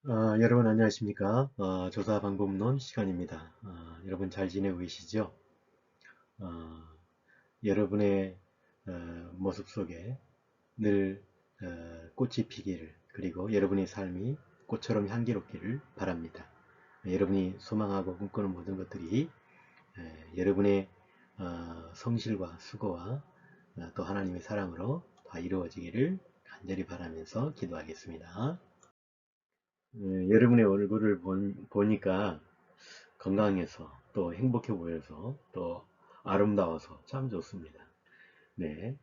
여러분 안녕하십니까? 조사 방법론 시간입니다. 여러분 잘 지내고 계시죠? 어, 여러분의 모습 속에 늘 꽃이 피기를, 그리고 여러분의 삶이 꽃처럼 향기롭기를 바랍니다. 여러분이 소망하고 꿈꾸는 모든 것들이 여러분의 성실과 수고와 또 하나님의 사랑으로 다 이루어지기를 간절히 바라면서 기도하겠습니다. 여러분의 얼굴을 보니까 건강해서 또 행복해 보여서 또 아름다워서 참 좋습니다. 네,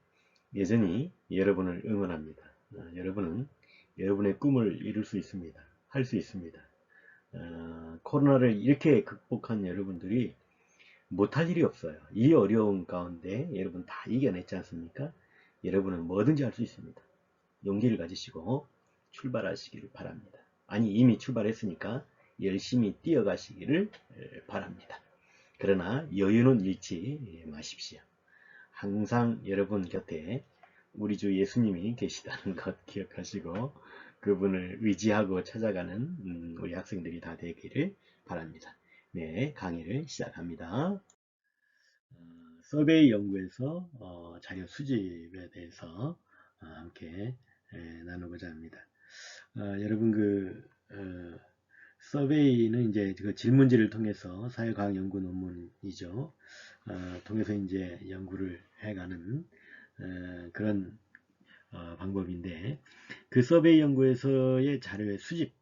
여전히 여러분을 응원합니다. 여러분은 여러분의 꿈을 이룰 수 있습니다. 할 수 있습니다. 코로나를 이렇게 극복한 여러분들이 못할 일이 없어요. 이 어려운 가운데 여러분 다 이겨냈지 않습니까? 여러분은 뭐든지 할 수 있습니다. 용기를 가지시고 출발하시기를 바랍니다. 아니, 이미 출발했으니까 열심히 뛰어가시기를 바랍니다. 그러나 여유는 잃지 마십시오. 항상 여러분 곁에 우리 주 예수님이 계시다는 것 기억하시고 그분을 의지하고 찾아가는 우리 학생들이 다 되기를 바랍니다. 네, 강의를 시작합니다. 서베이 연구에서 자료 수집에 대해서 함께 나누고자 합니다. 여러분 서베이는 이제 그 질문지를 통해서 사회과학 연구 논문이죠. 통해서 이제 연구를 해가는 그런 방법인데 그 서베이 연구에서의 자료의 수집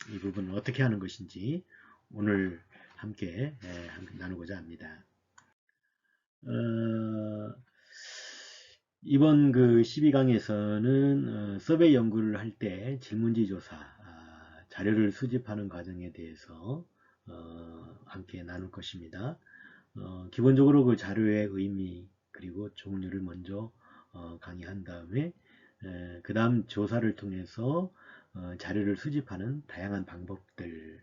이 부분은 어떻게 하는 것인지 오늘 함께 나누고자 합니다. 어, 이번 그 12강에서는 서베이 연구를 할 때 질문지 조사, 자료를 수집하는 과정에 대해서 함께 나눌 것입니다. 기본적으로 그 자료의 의미 그리고 종류를 먼저 강의한 다음에 그 다음 조사를 통해서 자료를 수집하는 다양한 방법들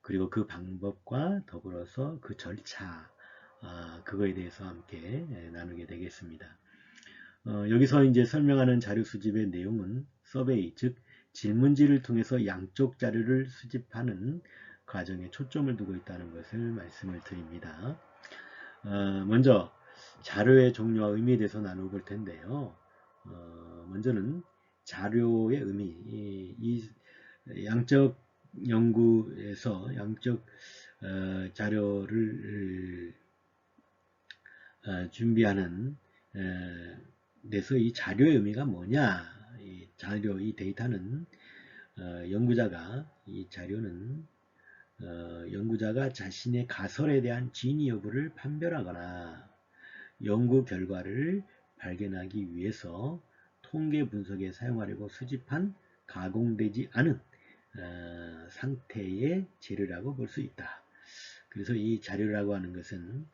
그리고 그 방법과 더불어서 그 절차 그거에 대해서 함께 나누게 되겠습니다. 여기서 이제 설명하는 자료 수집의 내용은 서베이, 즉 질문지를 통해서 양쪽 자료를 수집하는 과정에 초점을 두고 있다는 것을 말씀을 드립니다. 먼저 자료의 종류와 의미에 대해서 나눠볼 텐데요. 먼저는 자료의 의미, 이 양적 연구에서 양적 자료를 준비하는 데서 이 자료의 의미가 뭐냐? 이 자료, 이 데이터는 연구자가 이 자료는 연구자가 자신의 가설에 대한 진위 여부를 판별하거나 연구 결과를 발견하기 위해서 통계 분석에 사용하려고 수집한 가공되지 않은 상태의 재료라고 볼 수 있다. 그래서 이 자료라고 하는 것은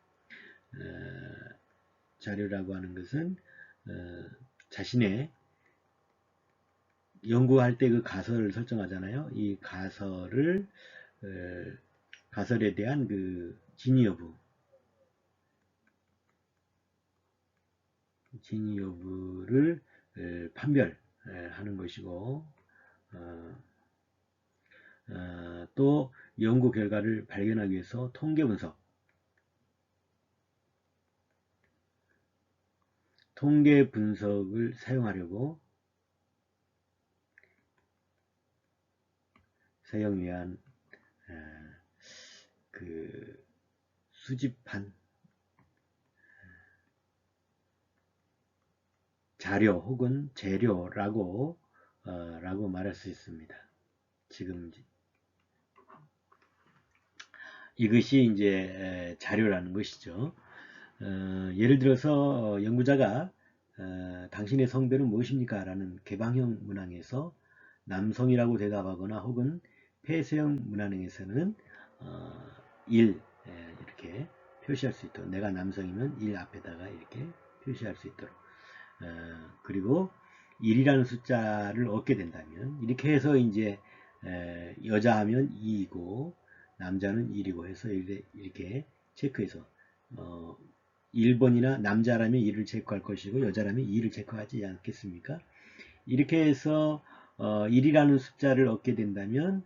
자신의 연구할 때 그 가설을 설정하잖아요. 이 가설에 대한 그 진위 여부를 판별하는 것이고 또 연구 결과를 발견하기 위해서 통계 분석을 사용 위한 그 수집한 자료 혹은 재료라고 말할 수 있습니다. 지금 이것이 이제 자료라는 것이죠. 예를 들어서 연구자가 당신의 성별은 무엇입니까? 라는 개방형 문항에서 남성이라고 대답하거나 혹은 폐쇄형 문항에서는 1 이렇게 표시할 수 있도록 내가 남성이면 1 앞에다가 이렇게 표시할 수 있도록 그리고 1이라는 숫자를 얻게 된다면 이렇게 해서 이제 여자하면 2이고 남자는 1이고 해서 이렇게 체크해서 1번이나 남자라면 1을 체크할 것이고 여자라면 2를 체크하지 않겠습니까? 이렇게 해서 1이라는 숫자를 얻게 된다면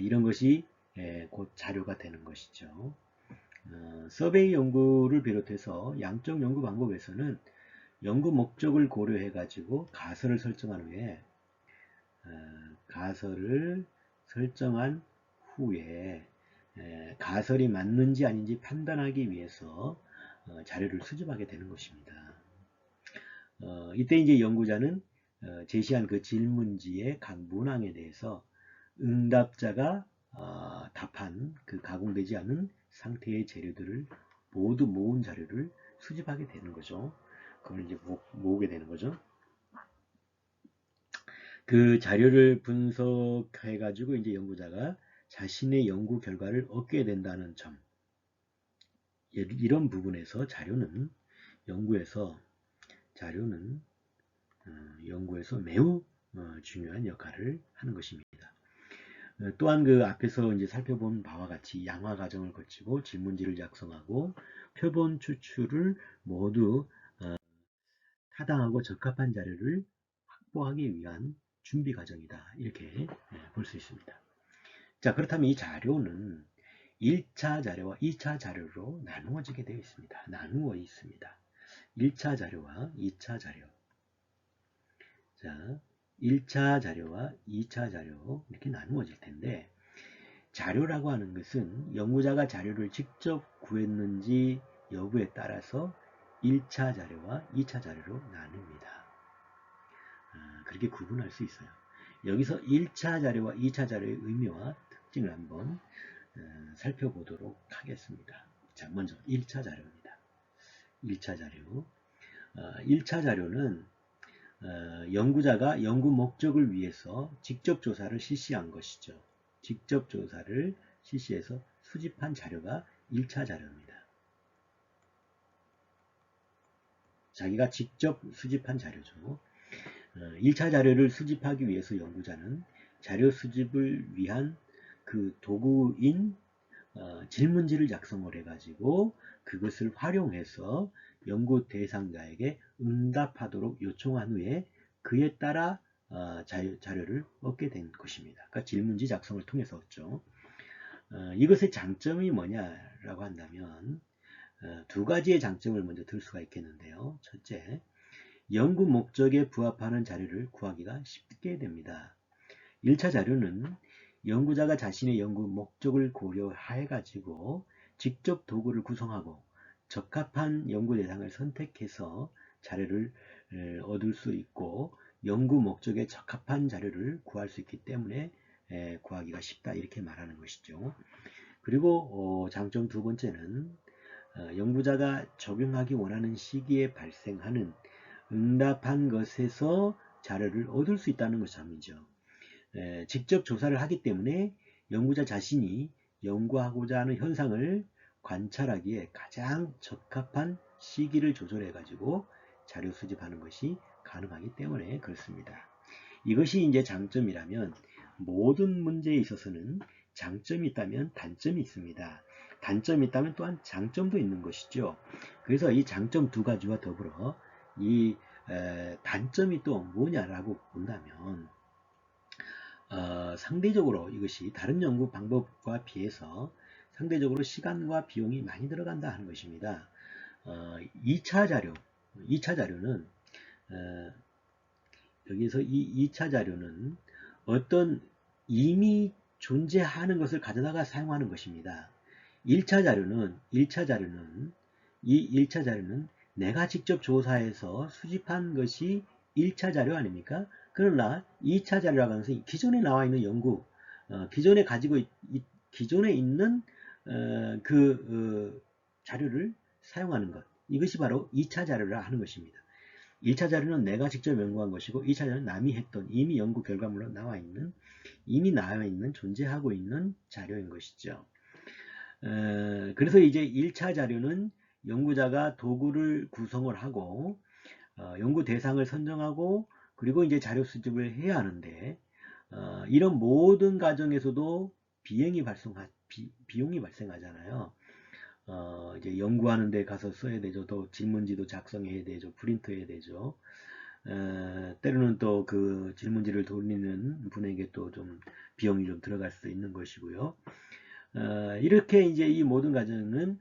이런 것이 곧 자료가 되는 것이죠. 서베이 연구를 비롯해서 양적 연구 방법에서는 연구 목적을 고려해 가지고 가설을 설정한 후에 가설을 설정한 후에 가설이 맞는지 아닌지 판단하기 위해서 자료를 수집하게 되는 것입니다. 이때 이제 연구자는 제시한 그 질문지의 각 문항에 대해서 응답자가 답한 그 가공되지 않은 상태의 재료들을 모두 모은 자료를 수집하게 되는 거죠. 그걸 이제 모으게 되는 거죠. 그 자료를 분석해 가지고 이제 연구자가 자신의 연구 결과를 얻게 된다는 점. 이런 부분에서 연구에서 매우 중요한 역할을 하는 것입니다. 또한 그 앞에서 이제 살펴본 바와 같이 양화 과정을 거치고 질문지를 작성하고 표본 추출을 모두 타당하고 적합한 자료를 확보하기 위한 준비 과정이다. 이렇게 볼 수 있습니다. 자, 그렇다면 이 자료는 1차 자료와 2차 자료로 나누어지게 되어 있습니다. 나누어 있습니다. 1차 자료와 2차 자료. 자, 1차 자료와 2차 자료 이렇게 나누어질 텐데 자료라고 하는 것은 연구자가 자료를 직접 구했는지 여부에 따라서 1차 자료와 2차 자료로 나눕니다. 그렇게 구분할 수 있어요. 여기서 1차 자료와 2차 자료의 의미와 특징을 한번 살펴보도록 하겠습니다. 자, 먼저 1차 자료입니다. 1차 자료. 1차 자료는 연구자가 연구 목적을 위해서 직접 조사를 실시한 것이죠. 직접 조사를 실시해서 수집한 자료가 1차 자료입니다. 자기가 직접 수집한 자료죠. 1차 자료를 수집하기 위해서 연구자는 자료 수집을 위한 그 도구인 질문지를 작성을 해가지고 그것을 활용해서 연구 대상자에게 응답하도록 요청한 후에 그에 따라 자료를 얻게 된 것입니다. 그러니까 질문지 작성을 통해서 얻죠. 이것의 장점이 뭐냐라고 한다면 두 가지의 장점을 먼저 들 수가 있겠는데요. 첫째, 연구 목적에 부합하는 자료를 구하기가 쉽게 됩니다. 1차 자료는 연구자가 자신의 연구 목적을 고려해 가지고 직접 도구를 구성하고 적합한 연구 대상을 선택해서 자료를 얻을 수 있고 연구 목적에 적합한 자료를 구할 수 있기 때문에 구하기가 쉽다 이렇게 말하는 것이죠. 그리고 장점 두 번째는 연구자가 적용하기 원하는 시기에 발생하는 응답한 것에서 자료를 얻을 수 있다는 것이죠. 직접 조사를 하기 때문에 연구자 자신이 연구하고자 하는 현상을 관찰하기에 가장 적합한 시기를 조절해 가지고 자료 수집하는 것이 가능하기 때문에 그렇습니다. 이것이 이제 장점이라면 모든 문제에 있어서는 장점이 있다면 단점이 있습니다. 단점이 있다면 또한 장점도 있는 것이죠. 그래서 이 장점 두 가지와 더불어 이 단점이 또 뭐냐라고 본다면 상대적으로 이것이 다른 연구 방법과 비해서 상대적으로 시간과 비용이 많이 들어간다 하는 것입니다. 2차 자료는 여기서 이 2차 자료는 어떤 이미 존재하는 것을 가져다가 사용하는 것입니다. 1차 자료는 이 1차 자료는 내가 직접 조사해서 수집한 것이 1차 자료 아닙니까? 그러나 2차 자료라고 하는 것은 기존에 나와 있는 연구, 기존에 있는 자료를 사용하는 것. 이것이 바로 2차 자료라 하는 것입니다. 1차 자료는 내가 직접 연구한 것이고 2차 자료는 남이 했던 이미 연구 결과물로 이미 나와 있는 존재하고 있는 자료인 것이죠. 그래서 이제 1차 자료는 연구자가 도구를 구성을 하고 연구 대상을 선정하고 그리고 이제 자료 수집을 해야 하는데 이런 모든 과정에서도 비용이 발생하잖아요. 이제 연구하는 데 가서 써야 되죠. 또 질문지도 작성해야 되죠. 프린트해야 되죠. 때로는 또 그 질문지를 돌리는 분에게 또 좀 비용이 좀 들어갈 수도 있는 것이고요. 이렇게 이제 이 모든 과정은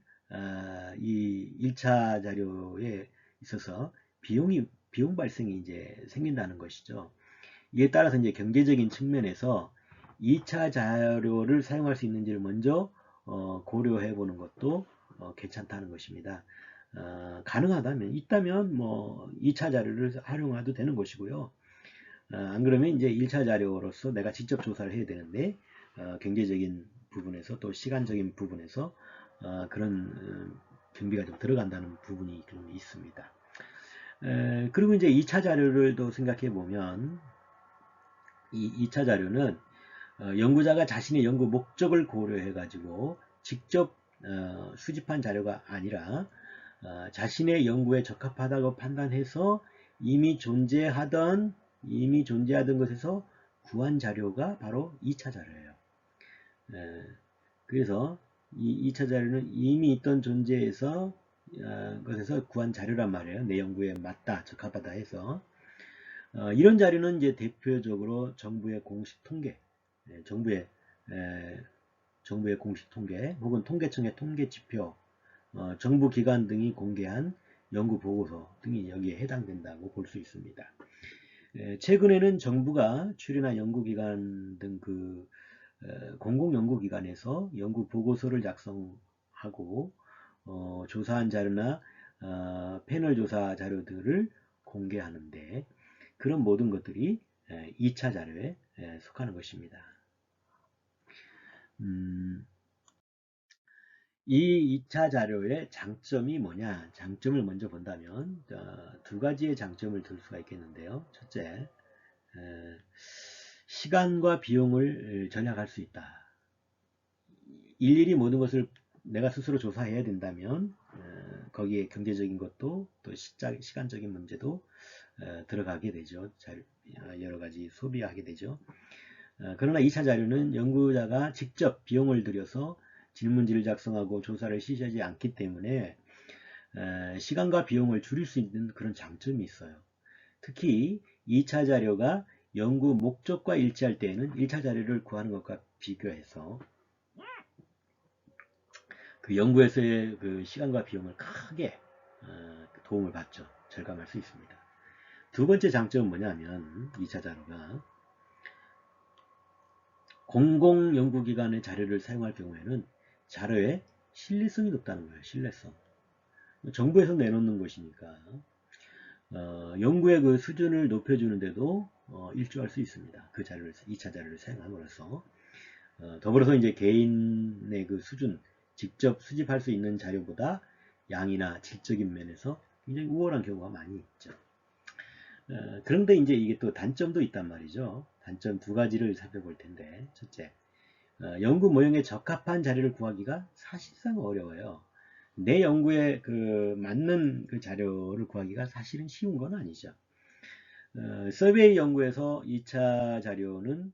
이 1차 자료에 있어서 비용 발생이 이제 생긴다는 것이죠. 이에 따라서 이제 경제적인 측면에서 2차 자료를 사용할 수 있는지를 먼저 고려해 보는 것도 괜찮다는 것입니다. 가능하다면 있다면 뭐 2차 자료를 활용해도 되는 것이고요. 안 그러면 이제 1차 자료로서 내가 직접 조사를 해야 되는데 경제적인 부분에서 또 시간적인 부분에서 그런 경비가 좀 들어간다는 부분이 좀 있습니다. 그리고 이제 2차 자료를 또 생각해 보면 이 2차 자료는 연구자가 자신의 연구 목적을 고려해 가지고 직접 수집한 자료가 아니라 자신의 연구에 적합하다고 판단해서 이미 존재하던 것에서 구한 자료가 바로 2차 자료예요. 그래서 이 2차 자료는 이미 있던 존재에서 것에서 구한 자료란 말이에요. 내 연구에 맞다, 적합하다 해서 이런 자료는 이제 대표적으로 정부의 공식 통계, 정부의 공식 통계 혹은 통계청의 통계 지표, 정부 기관 등이 공개한 연구 보고서 등이 여기에 해당된다고 볼 수 있습니다. 최근에는 정부가 출연한 연구기관 등 그 공공연구기관에서 연구 보고서를 작성하고 조사한 자료나 패널 조사 자료들을 공개하는데 그런 모든 것들이 2차 자료에 속하는 것입니다. 이 2차 자료의 장점이 뭐냐? 장점을 먼저 본다면 두 가지의 장점을 들 수가 있겠는데요. 첫째, 시간과 비용을 절약할 수 있다. 일일이 모든 것을 내가 스스로 조사해야 된다면 거기에 경제적인 것도 또 시간적인 문제도 들어가게 되죠. 여러 가지 소비하게 되죠. 그러나 2차 자료는 연구자가 직접 비용을 들여서 질문지를 작성하고 조사를 실시하지 않기 때문에 시간과 비용을 줄일 수 있는 그런 장점이 있어요. 특히 2차 자료가 연구 목적과 일치할 때에는 1차 자료를 구하는 것과 비교해서 그 연구에서의 그 시간과 비용을 크게 도움을 받죠. 절감할 수 있습니다. 두 번째 장점은 뭐냐면 2차 자료가 공공연구기관의 자료를 사용할 경우에는 자료의 신뢰성이 높다는 거예요. 신뢰성. 정부에서 내놓는 것이니까 연구의 그 수준을 높여주는데도 일조할 수 있습니다. 그 자료를 2차 자료를 사용함으로써 더불어서 이제 개인의 그 수준 직접 수집할 수 있는 자료보다 양이나 질적인 면에서 굉장히 우월한 경우가 많이 있죠. 그런데 이제 이게 또 단점도 있단 말이죠. 단점 두 가지를 살펴볼 텐데 첫째, 연구 모형에 적합한 자료를 구하기가 사실상 어려워요. 내 연구에 그 맞는 그 자료를 구하기가 사실은 쉬운 건 아니죠. 서베이 연구에서 2차 자료는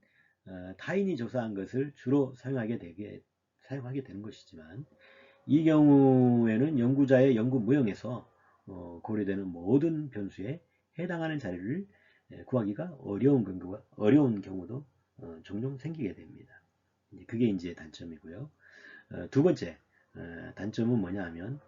타인이 조사한 것을 주로 사용하게 되는 것이지만 이 경우에는 연구자의 연구 모형에서 고려되는 모든 변수에 해당하는 자료를 구하기가 어려운 경우도 종종 생기게 됩니다. 그게 이제 단점이고요. 두 번째 단점은 뭐냐 하면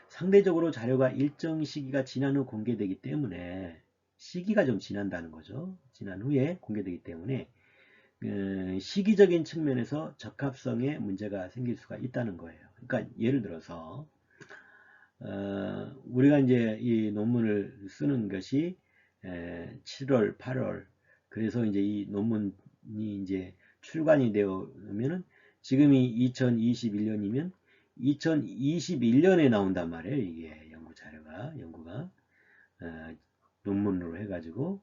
상대적으로 자료가 일정 시기가 지난 후 공개되기 때문에 시기가 좀 지난다는 거죠. 지난 후에 공개되기 때문에 시기적인 측면에서 적합성에 문제가 생길 수가 있다는 거예요. 그러니까 예를 들어서 우리가 이제 이 논문을 쓰는 것이 7월, 8월 그래서 이제 이 논문이 이제 출간이 되면은 지금이 2021년이면 2021년에 나온단 말이에요. 이게 연구가 논문으로 해가지고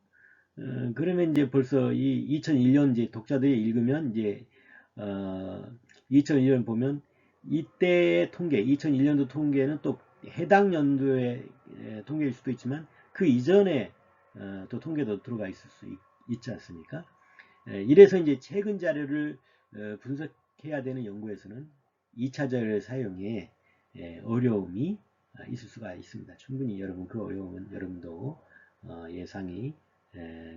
그러면 이제 벌써 이 2001년 이제 독자들이 읽으면 이제 2001년 보면 이때의 통계, 2001년도 통계는 또 해당 연도의 통계일 수도 있지만 그 이전에 또 통계도 들어가 있을 수 있지 않습니까? 이래서 이제 최근 자료를 분석해야 되는 연구에서는 2차 자료의 사용에 어려움이 있을 수가 있습니다. 충분히 여러분 그 어려움은 여러분도 예상이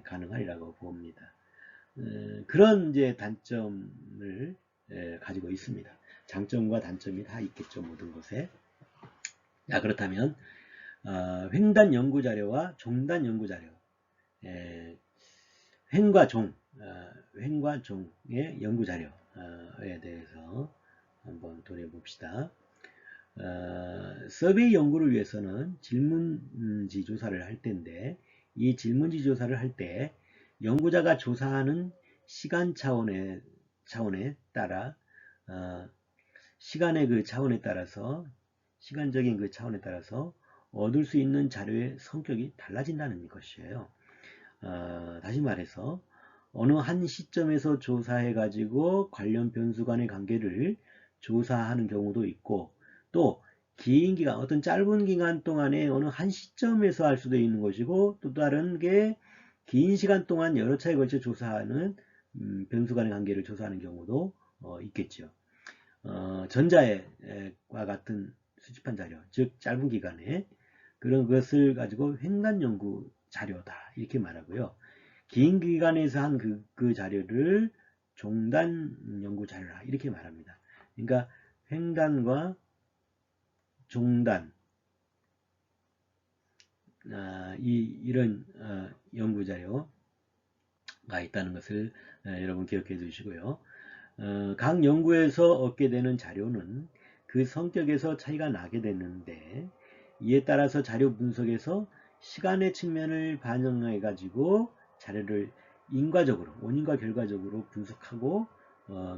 가능하리라고 봅니다. 그런 이제 단점을 가지고 있습니다. 장점과 단점이 다 있겠죠, 모든 것에. 자, 그렇다면 횡단 연구 자료와 종단 연구 자료, 횡과 종의 연구 자료에 대해서 한번 돌아봅시다. 서베이 연구를 위해서는 질문지 조사를 할 때인데, 이 질문지 조사를 할 때 연구자가 조사하는 시간 차원에 따라 시간의 그 차원에 따라서, 시간적인 그 차원에 따라서 얻을 수 있는 자료의 성격이 달라진다는 것이에요. 다시 말해서 어느 한 시점에서 조사해 가지고 관련 변수 간의 관계를 조사하는 경우도 있고, 또 긴 기간, 어떤 짧은 기간 동안에 어느 한 시점에서 할 수도 있는 것이고, 또 다른 게 긴 시간 동안 여러 차례 걸쳐 조사하는 변수 간의 관계를 조사하는 경우도 있겠죠. 전자와 같은 수집한 자료, 즉 짧은 기간에 그런 것을 가지고 횡단 연구 자료다 이렇게 말하고요. 긴 기간에서 한 그 자료를 종단 연구 자료라 이렇게 말합니다. 그러니까 횡단과 종단, 이런 연구 자료가 있다는 것을 여러분 기억해 두시고요. 각 연구에서 얻게 되는 자료는 그 성격에서 차이가 나게 되는데, 이에 따라서 자료 분석에서 시간의 측면을 반영해 가지고 자료를 인과적으로, 원인과 결과적으로 분석하고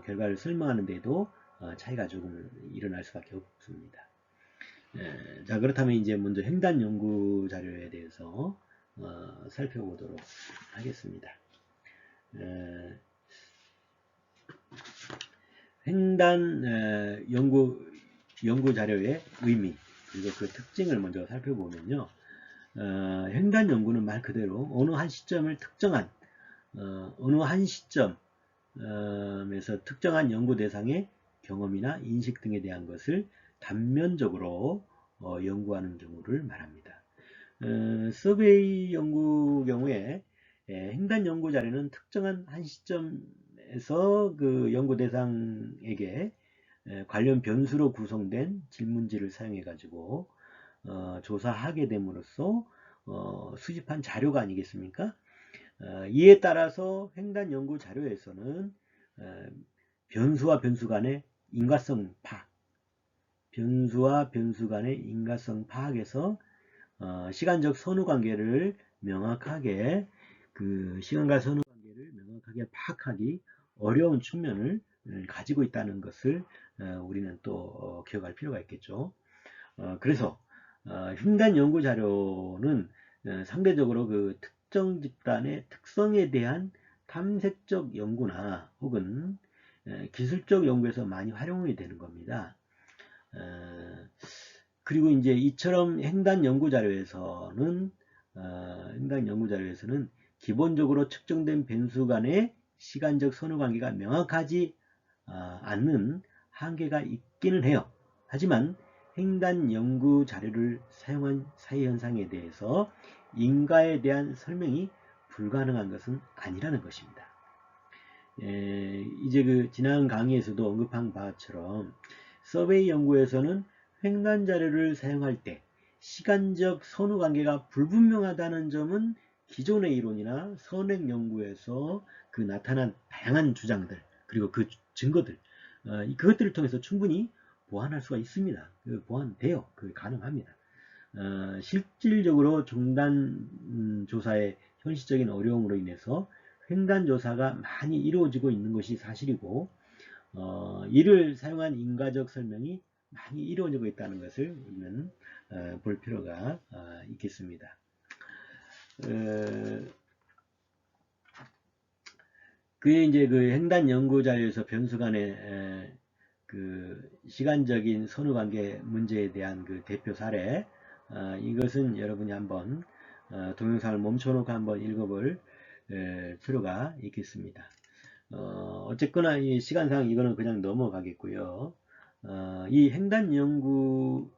결과를 설명하는 데도 차이가 조금 일어날 수밖에 없습니다. 자, 그렇다면 이제 먼저 횡단 연구 자료에 대해서 살펴보도록 하겠습니다. 횡단 연구 자료의 의미, 그리고 그 특징을 먼저 살펴보면요. 횡단 연구는 말 그대로 어느 한 시점을 특정한, 어느 한 시점에서 특정한 연구 대상의 경험이나 인식 등에 대한 것을 단면적으로 연구하는 경우를 말합니다. 서베이 연구 경우에 횡단 연구 자료는 특정한 한 시점에서 그 연구 대상에게 관련 변수로 구성된 질문지를 사용해 가지고 조사하게 됨으로써 수집한 자료가 아니겠습니까? 이에 따라서 횡단 연구 자료에서는 변수와 변수 간의 인과성 파악, 변수와 변수 간의 인과성 파악에서 시간적 선후 관계를 명확하게, 그 시간과 선후 관계를 명확하게 파악하기 어려운 측면을 가지고 있다는 것을 우리는 또 기억할 필요가 있겠죠. 그래서 횡단 연구 자료는 상대적으로 그 특정 집단의 특성에 대한 탐색적 연구나 혹은 기술적 연구에서 많이 활용이 되는 겁니다. 그리고 이제 이처럼 횡단 연구 자료에서는 기본적으로 측정된 변수 간의 시간적 선후 관계가 명확하지 않는 한계가 있기는 해요. 하지만 횡단 연구 자료를 사용한 사회 현상에 대해서 인과에 대한 설명이 불가능한 것은 아니라는 것입니다. 이제 그 지난 강의에서도 언급한 바처럼 서베이 연구에서는 횡단 자료를 사용할 때 시간적 선후 관계가 불분명하다는 점은 기존의 이론이나 선행 연구에서 그 나타난 다양한 주장들, 그리고 그 증거들, 그것들을 통해서 충분히 보완할 수가 있습니다. 보완돼요. 가능합니다. 실질적으로 종단 조사의 현실적인 어려움으로 인해서 횡단 조사가 많이 이루어지고 있는 것이 사실이고, 이를 사용한 인과적 설명이 많이 이루어지고 있다는 것을 우리는 볼 필요가 있겠습니다. 그게 이제 그 횡단 연구 자료에서 변수 간의 그 시간적인 선후 관계 문제에 대한 그 대표 사례, 이것은 여러분이 한번 동영상을 멈춰놓고 한번 읽어볼 필요가 있겠습니다. 어쨌거나 이 시간상 이거는 그냥 넘어가겠고요. 이 횡단 연구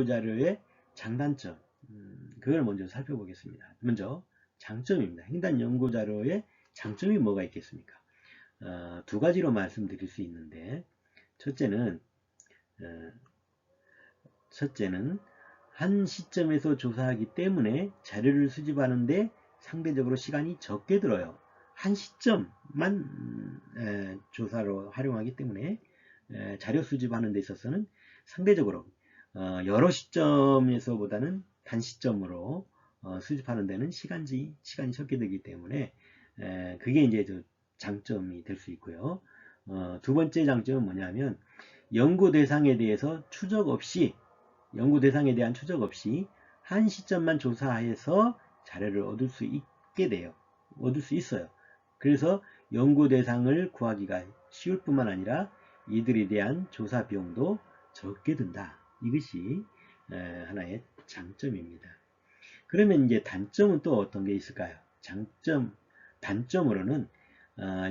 자료의 장단점, 그걸 먼저 살펴보겠습니다. 먼저 장점입니다. 횡단 연구 자료의 장점이 뭐가 있겠습니까? 두 가지로 말씀드릴 수 있는데, 첫째는 한 시점에서 조사하기 때문에 자료를 수집하는데 상대적으로 시간이 적게 들어요. 한 시점만 조사로 활용하기 때문에 자료 수집하는 데 있어서는 상대적으로 여러 시점에서보다는 단 시점으로 수집하는 데는 시간이 적게 들기 때문에 그게 이제 장점이 될 수 있고요. 두 번째 장점은 뭐냐면 연구 대상에 대한 추적 없이 한 시점만 조사해서 자료를 얻을 수 있어요. 그래서 연구 대상을 구하기가 쉬울 뿐만 아니라 이들에 대한 조사 비용도 적게 든다. 이것이 하나의 장점입니다. 그러면 이제 단점은 또 어떤 게 있을까요? 단점으로는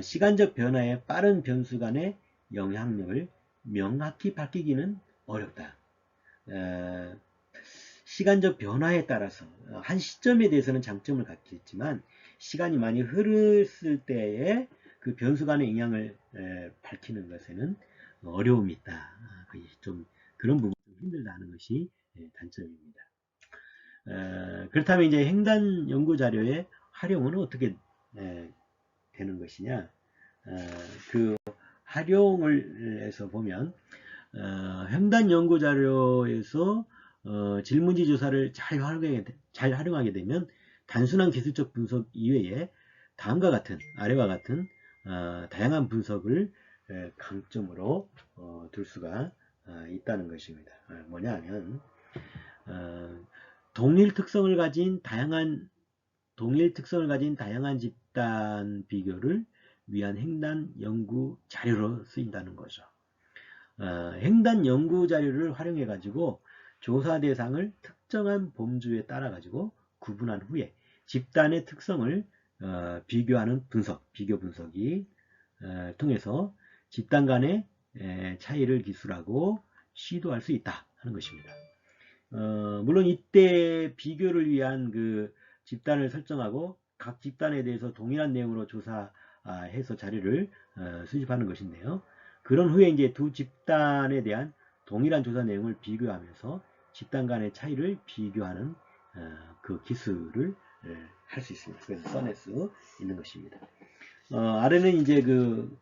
시간적 변화의 빠른 변수 간의 영향력을 명확히 밝히기는 어렵다. 시간적 변화에 따라서 한 시점에 대해서는 장점을 갖겠지만 시간이 많이 흐르을 때에 그 변수 간의 영향을 밝히는 것에는 어려움이 있다. 좀 그런 부분이 좀 힘들다는 것이 단점입니다. 그렇다면 이제 횡단 연구 자료의 활용은 어떻게 되는 것이냐? 그 활용을 해서 보면 횡단 연구 자료에서 질문지 조사를 잘 활용하게 되면 단순한 기술적 분석 이외에 아래와 같은 다양한 분석을 강점으로 둘 수가 있다는 것입니다. 뭐냐 하면 동일 특성을 가진 다양한 집단 비교를 위한 횡단 연구 자료로 쓰인다는 거죠. 횡단 연구 자료를 활용해 가지고 조사 대상을 특정한 범주에 따라 가지고 구분한 후에 집단의 특성을 비교하는 비교 분석이 통해서 집단 간의 차이를 기술하고 시도할 수 있다 하는 것입니다. 물론 이때 비교를 위한 그 집단을 설정하고 각 집단에 대해서 동일한 내용으로 조사해서 자료를 수집하는 것인데요. 그런 후에 이제 두 집단에 대한 동일한 조사 내용을 비교하면서 집단 간의 차이를 비교하는 그 기술을 할 수 있습니다. 그래서 써낼 수 있는 것입니다. 아래는 이제 그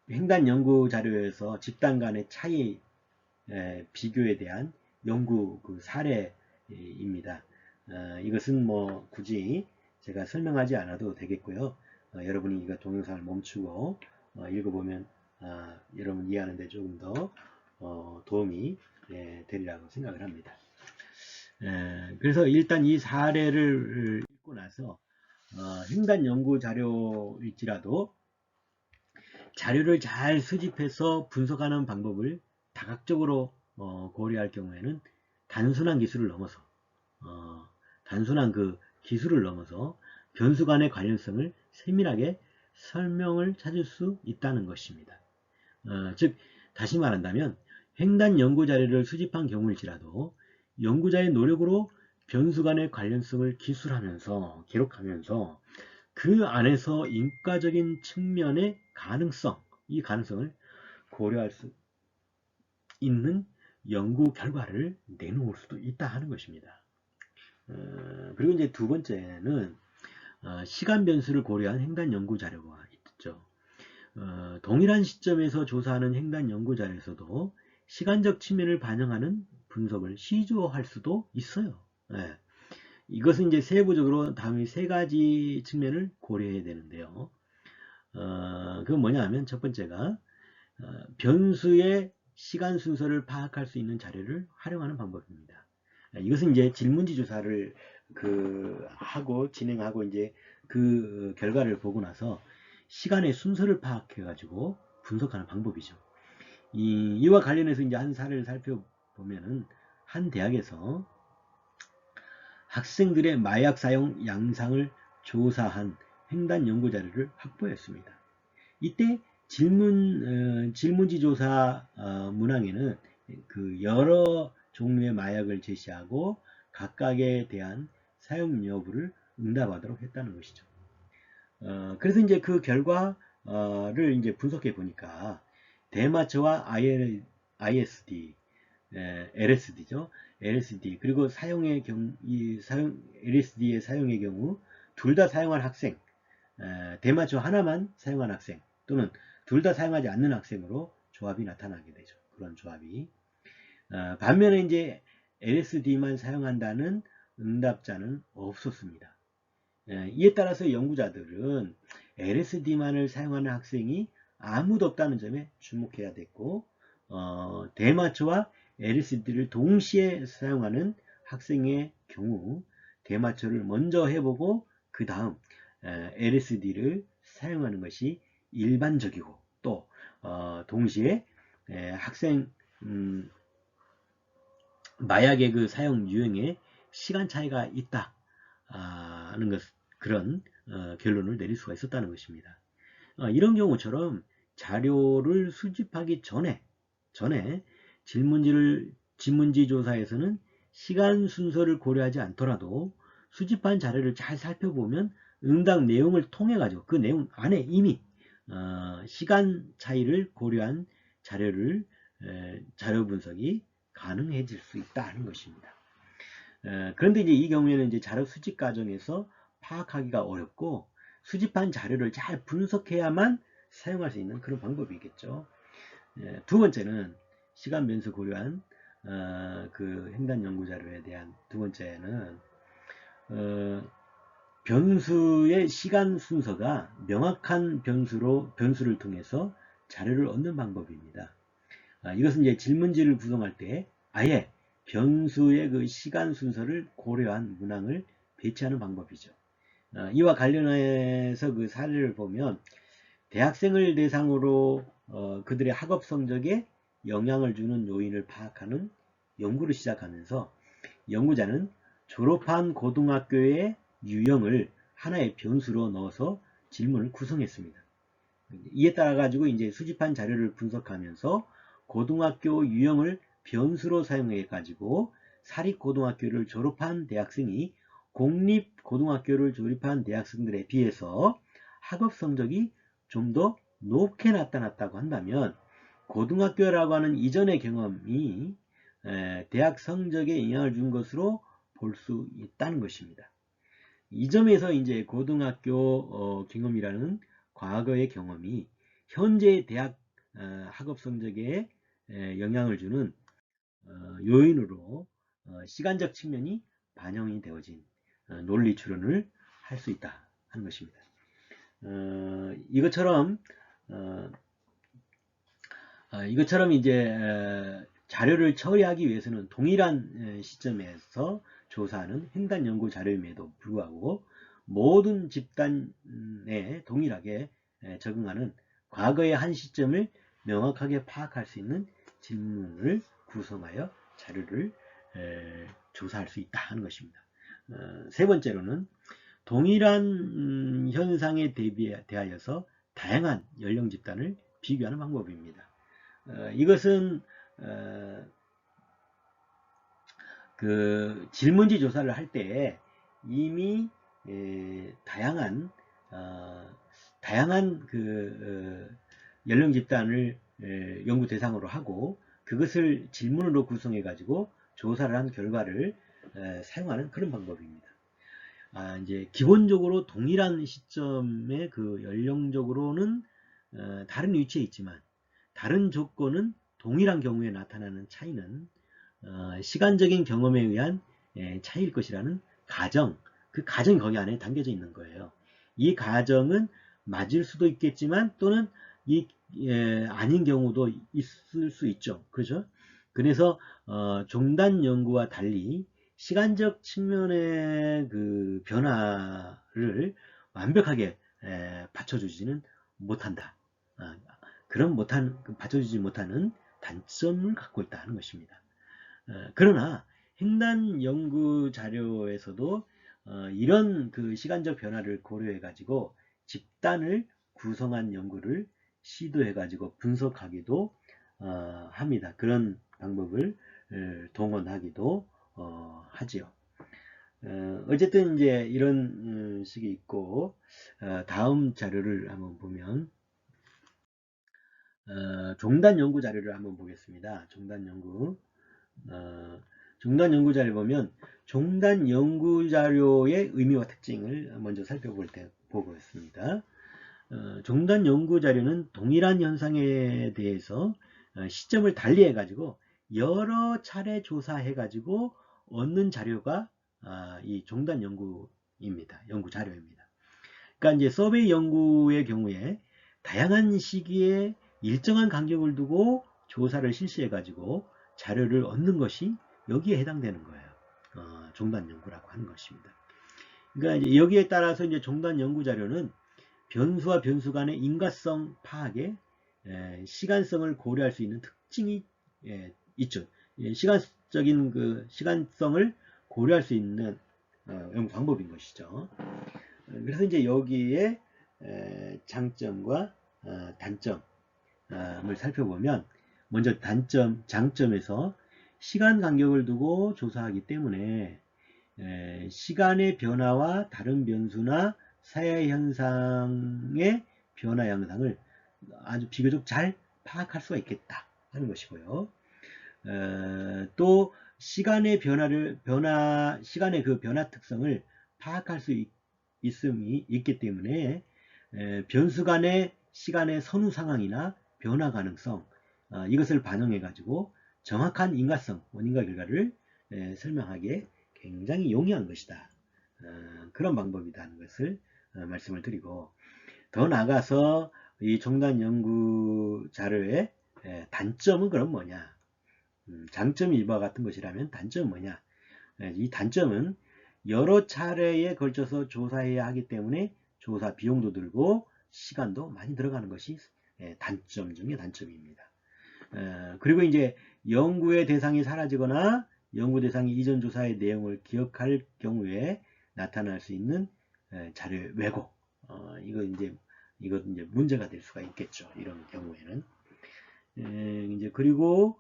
횡단 연구 자료에서 집단 간의 차이 비교에 대한 연구 그 사례입니다. 이것은 뭐 굳이 제가 설명하지 않아도 되겠고요. 여러분이 이거 동영상을 멈추고 읽어보면 여러분 이해하는 데 조금 더 도움이 되리라고 생각을 합니다. 그래서 일단 이 사례를 읽고 나서 횡단 연구 자료일지라도 자료를 잘 수집해서 분석하는 방법을 다각적으로 고려할 경우에는 단순한 기술을 넘어서 변수 간의 관련성을 세밀하게 설명을 찾을 수 있다는 것입니다. 즉 다시 말한다면 횡단 연구 자료를 수집한 경우일지라도 연구자의 노력으로 변수 간의 관련성을 기술하면서 기록하면서 그 안에서 인과적인 측면의 이 가능성을 고려할 수 있는 연구 결과를 내놓을 수도 있다 하는 것입니다. 그리고 이제 두 번째는 시간 변수를 고려한 횡단 연구 자료가 있죠. 동일한 시점에서 조사하는 횡단 연구 자료에서도 시간적 측면을 반영하는 분석을 시도할 수도 있어요. 이것은 이제 세부적으로 다음에 세 가지 측면을 고려해야 되는데요. 그건 뭐냐 하면 첫 번째가 변수의 시간 순서를 파악할 수 있는 자료를 활용하는 방법입니다. 이것은 이제 질문지 조사를 진행하고 이제 그 결과를 보고 나서 시간의 순서를 파악해 가지고 분석하는 방법이죠. 이와 관련해서 이제 한 사례를 살펴보면은 한 대학에서 학생들의 마약 사용 양상을 조사한 횡단 연구 자료를 확보했습니다. 이때 질문지 조사 문항에는 그 여러 종류의 마약을 제시하고 각각에 대한 사용 여부를 응답하도록 했다는 것이죠. 그래서 이제 그 결과를 이제 분석해 보니까 대마초와 ISD, LSD죠. LSD 그리고 LSD의 사용의 경우 둘 다 사용한 학생, 대마초 하나만 사용한 학생 또는 둘 다 사용하지 않는 학생으로 조합이 나타나게 되죠. 그런 조합이. 반면에 이제 LSD만 사용한다는 응답자는 없었습니다. 이에 따라서 연구자들은 LSD만을 사용하는 학생이 아무도 없다는 점에 주목해야 됐고, 대마초와 LSD를 동시에 사용하는 학생의 경우 대마초를 먼저 해보고 그 다음 LSD를 사용하는 것이 일반적이고 또 동시에 학생 마약의 그 사용 유형에 시간 차이가 있다는 것, 그런 결론을 내릴 수가 있었다는 것입니다. 이런 경우처럼 자료를 수집하기 전에 질문지 조사에서는 시간 순서를 고려하지 않더라도 수집한 자료를 잘 살펴보면 응답 내용을 통해 가지고 그 내용 안에 이미 시간 차이를 고려한 자료 분석이 가능해질 수 있다는 것입니다. 그런데 이제 이 경우에는 이제 자료 수집 과정에서 파악하기가 어렵고 수집한 자료를 잘 분석해야만 사용할 수 있는 그런 방법이겠죠. 두 번째는 시간 변수 고려한 그 횡단 연구 자료에 대한 두 번째는 변수의 시간 순서가 명확한 변수를 통해서 자료를 얻는 방법입니다. 이것은 이제 질문지를 구성할 때 아예 변수의 그 시간 순서를 고려한 문항을 배치하는 방법이죠. 이와 관련해서 그 사례를 보면 대학생을 대상으로 그들의 학업 성적에 영향을 주는 요인을 파악하는 연구를 시작하면서 연구자는 졸업한 고등학교의 유형을 하나의 변수로 넣어서 질문을 구성했습니다. 이에 따라 가지고 이제 수집한 자료를 분석하면서 고등학교 유형을 변수로 사용해 가지고 사립고등학교를 졸업한 대학생이 공립고등학교를 졸업한 대학생들에 비해서 학업 성적이 좀 더 높게 나타났다고 한다면 고등학교라고 하는 이전의 경험이 대학 성적에 영향을 준 것으로 볼 수 있다는 것입니다. 이 점에서 이제 고등학교 경험이라는 과거의 경험이 현재 대학 학업 성적에 영향을 주는 요인으로 시간적 측면이 반영이 되어진 논리 추론을 할 수 있다 하는 것입니다. 이것처럼 이제 자료를 처리하기 위해서는 동일한 시점에서 조사하는 횡단 연구 자료임에도 불구하고 모든 집단에 동일하게 적응하는 과거의 한 시점을 명확하게 파악할 수 있는 질문을 구성하여 자료를 조사할 수 있다 하는 것입니다. 세 번째로는 동일한 현상에 대하여서 다양한 연령 집단을 비교하는 방법입니다. 이것은 그 질문지 조사를 할 때 이미 다양한 그 연령 집단을 연구 대상으로 하고 그것을 질문으로 구성해 가지고 조사를 한 결과를 사용하는 그런 방법입니다. 이제 기본적으로 동일한 시점에 그 연령적으로는 다른 위치에 있지만 다른 조건은 동일한 경우에 나타나는 차이는 시간적인 경험에 의한 차이일 것이라는 가정, 그 가정이 거기 안에 담겨져 있는 거예요. 이 가정은 맞을 수도 있겠지만 또는 아닌 경우도 있을 수 있죠. 그렇죠? 그래서 종단 연구와 달리 시간적 측면의 그 변화를 완벽하게 받쳐주지는 못한다. 받쳐주지 못하는 단점을 갖고 있다는 것입니다. 그러나 횡단 연구 자료에서도 이런 그 시간적 변화를 고려해 가지고 집단을 구성한 연구를 시도해 가지고 분석하기도 합니다. 그런 방법을 동원하기도 하지요. 어쨌든 이제 이런 식이 있고, 다음 자료를 한번 보면, 종단 연구 자료를 한번 보겠습니다. 종단 연구. 종단 연구 자료 보면, 종단 연구 자료의 의미와 특징을 먼저 보겠습니다. 종단 연구 자료는 동일한 현상에 대해서 시점을 달리 해가지고 여러 차례 조사해가지고 얻는 자료가 이 종단 연구입니다. 연구 자료입니다. 그러니까 이제 서베이 연구의 경우에 다양한 시기에 일정한 간격을 두고 조사를 실시해가지고 자료를 얻는 것이 여기에 해당되는 거예요. 종단 연구라고 하는 것입니다. 그러니까 이제 여기에 따라서 이제 종단 연구 자료는 변수와 변수 간의 인과성 파악에 시간성을 고려할 수 있는 특징이 있죠. 시간적인 그 시간성을 고려할 수 있는 연구 방법인 것이죠. 그래서 이제 여기에 장점과 단점을 살펴보면, 먼저 장점에서 시간 간격을 두고 조사하기 때문에 시간의 변화와 다른 변수나 사회현상의 변화 양상을 아주 비교적 잘 파악할 수가 있겠다 하는 것이고요. 또 시간의 시간의 그 변화 특성을 파악할 수 있음이 있기 때문에 변수 간의 시간의 선후 상황이나 변화 가능성, 이것을 반영해 가지고 정확한 인과성, 원인과 결과를 설명하기에 굉장히 용이한 것이다. 그런 방법이다 하는 것을 말씀을 드리고, 더 나아가서 이 종단 연구 자료의 단점은 그럼 뭐냐? 장점이 이와 같은 것이라면 단점은 뭐냐? 이 단점은 여러 차례에 걸쳐서 조사해야 하기 때문에 조사 비용도 들고 시간도 많이 들어가는 것이 단점 중에 단점입니다. 그리고 이제 연구의 대상이 사라지거나 연구 대상이 이전 조사의 내용을 기억할 경우에 나타날 수 있는 자료 왜곡, 이거 이제 문제가 될 수가 있겠죠. 이런 경우에는. 이제 그리고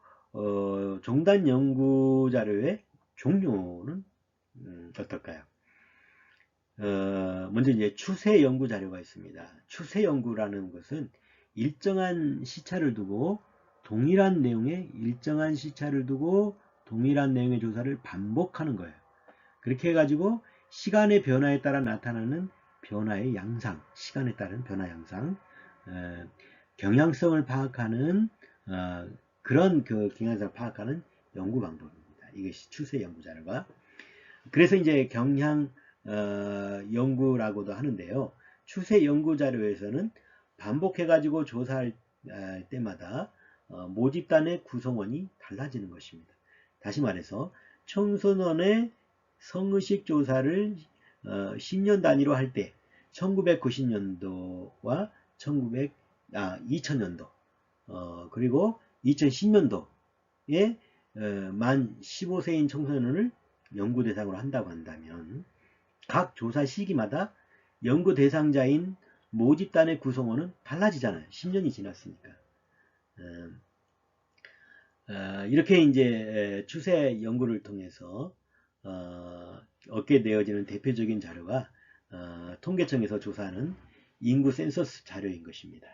종단 연구 자료의 종류는 어떨까요? 먼저 이제 추세 연구 자료가 있습니다. 추세 연구라는 것은 일정한 시차를 두고 동일한 내용의 조사를 반복하는 거예요. 그렇게 해가지고 시간의 변화에 따라 나타나는 변화의 양상, 시간에 따른 변화 양상, 경향성을 파악하는 그런 그 경향성을 파악하는 연구 방법입니다. 이것이 추세 연구 자료가. 그래서 이제 경향 연구라고도 하는데요. 추세 연구 자료에서는 반복해가지고 조사할 때마다 모집단의 구성원이 달라지는 것입니다. 다시 말해서 청소년의 성의식 조사를 10년 단위로 할 때 1990년도와 2000년도 그리고 2010년도에 만 15세인 청소년을 연구 대상으로 한다고 한다면 각 조사 시기마다 연구 대상자인 모집단의 구성원은 달라지잖아요. 10년이 지났으니까. 이렇게 이제 추세 연구를 통해서 얻게 되어지는 대표적인 자료가 통계청에서 조사하는 인구 센서스 자료인 것입니다.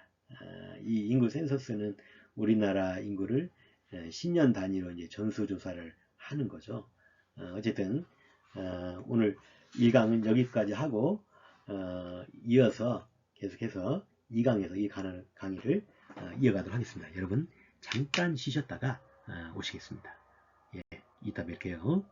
이 인구 센서스는 우리나라 인구를 10년 단위로 이제 전수조사를 하는 거죠. 어쨌든 오늘 1강은 여기까지 하고 이어서 계속해서 2강에서 이 강의를 이어가도록 하겠습니다. 여러분 잠깐 쉬셨다가 오시겠습니다. 예, 이따 뵐게요.